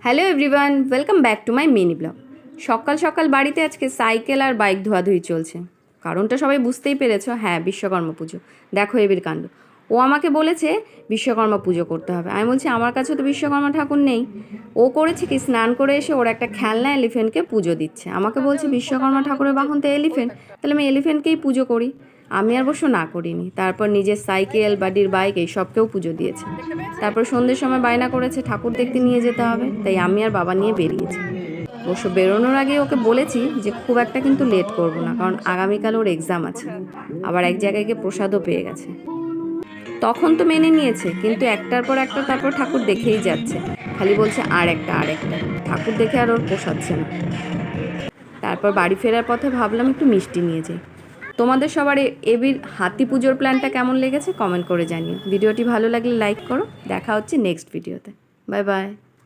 Hello everyone, welcome back to my mini blog. সকাল সকাল বাড়িতে আজকে সাইকেল আর বাইক ধোয়াধুয়ি চলছে। কারণটা সবাই বুঝতেই পেরেছো, হ্যাঁ, বিশ্বকর্মা পুজো। দেখো এবির কাণ্ড। ও আমাকে বলেছে বিশ্বকর্মা পুজো করতে হবে। আমি বলছি আমার কাছে তো বিশ্বকর্মা ঠাকুর নেই। ও করেছে কি, স্নান করে এসে ওর একটা খেলনা এলিফেন্টকে পুজো দিচ্ছে। আমাকে বলছে বিশ্বকর্মা ঠাকুরের বাহন তো এলিফেন্ট, তাহলে আমি এলিফেন্টকেই পুজো করি। আমি আর অবশ্য না করিনি। তারপর নিজের সাইকেল, বাড়ির বাইক এই সবকেও পুজো দিয়েছে। তারপর সন্ধ্যের সময় বায়না করেছে ঠাকুর দেখতে নিয়ে যেতে হবে, তাই আমি আর বাবা নিয়ে বেরিয়েছি। অবশ্য বেরোনোর আগে ওকে বলেছি যে খুব একটা কিন্তু লেট করব না, কারণ আগামীকাল ওর এক্সাম আছে। আবার এক জায়গায় গিয়ে প্রসাদও পেয়ে গেছে। তখন তো মেনে নিয়েছে, কিন্তু একটার পর একটা তারপর ঠাকুর দেখেই যাচ্ছে। খালি বলছে আর একটা ঠাকুর দেখে আর ওর পোষাচ্ছে না। তারপর বাড়ি ফেরার পথে ভাবলাম একটু মিষ্টি নিয়ে যাই। তোমাদের সবার এবির হাতি পুজোর প্ল্যানটা কেমন লেগেছে কমেন্ট করে জানিও। ভিডিওটি ভালো লাগলে লাইক করো। দেখা হচ্ছে নেক্সট ভিডিওতে। Bye bye.